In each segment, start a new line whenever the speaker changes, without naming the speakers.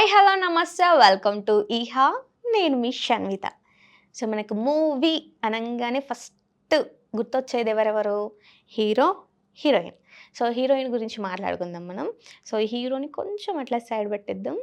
Hi hello నమస్తే welcome to ఈహా. నేను మీ Shanvitha. So మనకు మూవీ అనంగానే ఫస్ట్ గుర్తొచ్చేది ఎవరెవరు? Hero, heroine. సో హీరోయిన్ గురించి మాట్లాడుకుందాం మనం. సో ఈ హీరోని కొంచెం అట్లా సైడ్ పెట్టేద్దాం.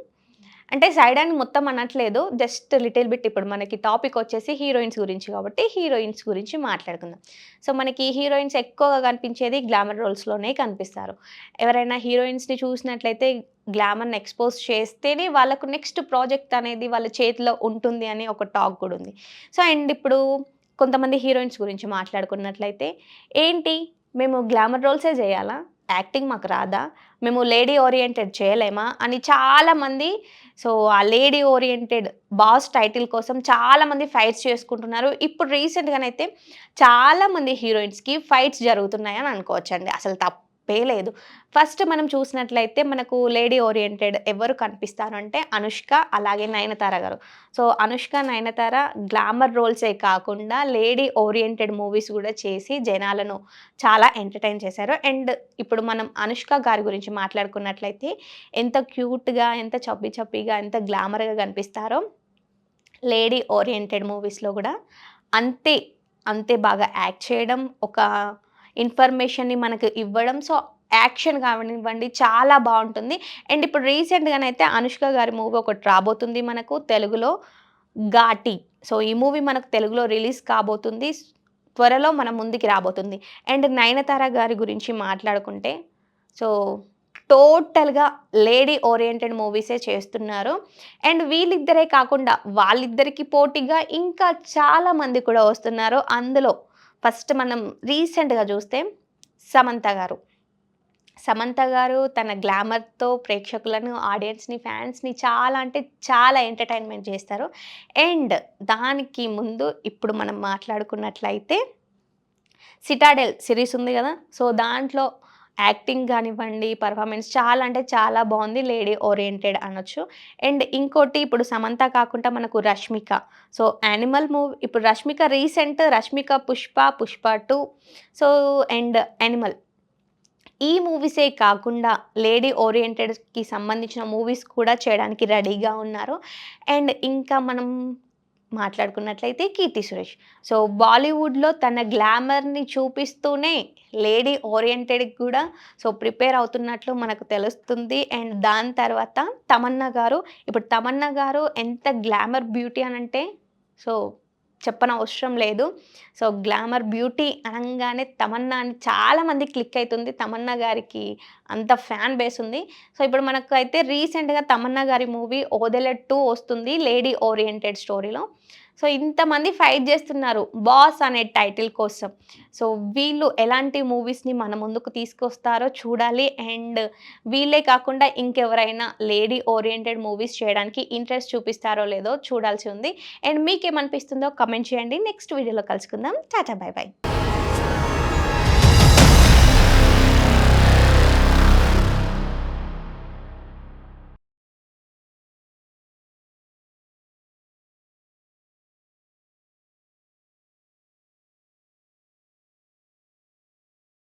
అంటే సైడ్ అని మొత్తం అనట్లేదు. జస్ట్ లిటిల్ బిట్ ఇప్పుడు మనకి టాపిక్ వచ్చేసి హీరోయిన్స్ గురించి కాబట్టి హీరోయిన్స్ గురించి మాట్లాడుకుందాం. సో మనకి హీరోయిన్స్ ఎక్కువగా కనిపించేది గ్లామర్ రోల్స్‌లోనే కనిపిస్తారు. ఎవరైనా హీరోయిన్స్‌ని చూసినట్లయితే గ్లామర్‌ని ఎక్స్‌పోజ్ చేస్తేనే వాళ్ళకు నెక్స్ట్ ప్రాజెక్ట్ అనేది వాళ్ళ చేతిలో ఉంటుంది అని ఒక టాక్ కూడా ఉంది. సో అండ్ ఇప్పుడు కొంతమంది హీరోయిన్స్ గురించి మాట్లాడుకున్నట్లయితే ఏంటి మేము గ్లామర్ రోల్సే చేయాలా? యాక్టింగ్ మాకు రాదా? మేము లేడీ ఓరియెంటెడ్ చేయలేమా? అని చాలామంది సో, ఆ లేడీ ఓరియెంటెడ్ బాస్ టైటిల్ కోసం చాలామంది ఫైట్స్ చేసుకుంటున్నారు. ఇప్పుడు రీసెంట్‌గానైతే చాలామంది హీరోయిన్స్‌కి ఫైట్స్ జరుగుతున్నాయని అనుకోవచ్చండి. అసలు తప్పే లేదు. ఫస్ట్ మనం చూసినట్లయితే మనకు లేడీ ఓరియెంటెడ్ ఎవరు కనిపిస్తారు అంటే అనుష్క, అలాగే నయనతార గారు. సో, అనుష్క, నయనతార గ్లామర్ రోల్సే కాకుండా లేడీ ఓరియెంటెడ్ మూవీస్ కూడా చేసి జనాలను చాలా ఎంటర్‌టైన్ చేశారు. అండ్ ఇప్పుడు మనం అనుష్క గారి గురించి మాట్లాడుకున్నట్లయితే ఎంత క్యూట్‌గా, ఎంత చబ్బీ చబ్బీగా, ఎంత గ్లామర్‌గా కనిపిస్తారో, లేడీ ఓరియెంటెడ్ మూవీస్‌లో గూడా అంతే, అంతే బాగా యాక్ట్ చేయడం, ఒక ఇన్ఫర్మేషన్‌ని మనకు ఇవ్వడం. సో, యాక్షన్ కానివ్వండి చాలా బావుంటుంది. అండ్ ఇప్పుడు రీసెంట్‌గానైతే అనుష్క గారి మూవీ ఒకటి రాబోతుంది మనకు తెలుగులో 'ఘాటి'. సో, ఈ మూవీ మనకు తెలుగులో రిలీజ్ కాబోతుంది. త్వరలో మన ముందుకి రాబోతుంది. అండ్ నయనతార గారి గురించి మాట్లాడుకుంటే సో టోటల్‌గా లేడీ ఓరియెంటెడ్ మూవీసే చేస్తున్నారు. అండ్ వీళ్ళిద్దరే కాకుండా వాళ్ళిద్దరికి పోటీగా ఇంకా చాలా మంది కూడా వస్తున్నారు. అందులో ఫస్ట్ మనం రీసెంట్‌గా చూస్తే సమంత గారు. సమంత గారు తన గ్లామర్‌తో ప్రేక్షకులను, ఆడియన్స్‌ని, ఫ్యాన్స్‌ని చాలా అంటే చాలా ఎంటర్‌టైన్‌మెంట్ చేస్తారు. అండ్ దానికి ముందు ఇప్పుడు మనం మాట్లాడుకున్నట్లయితే 'సిటాడెల్' సిరీస్ ఉంది గదా! సో, దాంట్లో యాక్టింగ్ గానివ్వండి, పెర్ఫార్మెన్స్ చాలా అంటే చాలా బావుంది. లేడీ ఓరియెంటెడ్ అనొచ్చు. అండ్ ఇంకోటి ఇప్పుడు సమంత కాకుండా మనకు 'రష్మిక'. సో, 'యానిమల్' మూవీ ఇప్పుడు 'Rashmika' 'Pushpa', 'Pushpa 2' so, and 'animal' ఈ మూవీసే కాకుండా లేడీ ఓరియెంటెడ్‌కి సంబంధించిన మూవీస్ కూడా చేయడానికి రెడీగా ఉన్నారు. అండ్ ఇంకా మనం మాట్లాడుకున్నట్లయితే 'కీర్తి సురేష్'. సో, బాలీవుడ్‌లో తన గ్లామర్‌ని చూపిస్తూనే లేడీ ఓరియెంటెడ్‌కి కూడా సో, ప్రిపేర్ అవుతున్నట్లు మనకు తెలుస్తుంది. అండ్ దాని తర్వాత తమన్నా గారు. ఇప్పుడు తమన్నా గారు ఎంత గ్లామర్ బ్యూటీ అనంటే సో, చెప్పనవసరం లేదు. సో, గ్లామర్ బ్యూటీ అనంగానే తమన్నా అని చాలా మందికి క్లిక్ అయితుంది. తమన్నా గారికి అంత ఫ్యాన్ బేస్ ఉంది. సో, ఇప్పుడు మనకైతే రీసెంట్‌గా తమన్నా గారి మూవీ 'ఓదెల 2' వస్తుంది లేడీ ఓరియెంటెడ్ స్టోరీలో. సో, ఇంతమంది ఫైట్ జేస్తున్నారు 'బాస్' అనే టైటిల్ కోసం. సో, వీళ్ళు ఎలాంటి మూవీస్‌ని మన ముందుకు తీసుకొస్తారో చూడాలి. అండ్ వీళ్ళే కాకుండా ఇంకెవరైనా లేడీ ఓరియెంటెడ్ మూవీస్ చేయడానికి ఇంట్రెస్ట్ చూపిస్తారో లేదో చూడాల్సి ఉంది. అండ్ మీకేమనిపిస్తుందో కామెంట్ చేయండి. నెక్స్ట్ వీడియోలో కలుసుకుందాం. Tata bye by.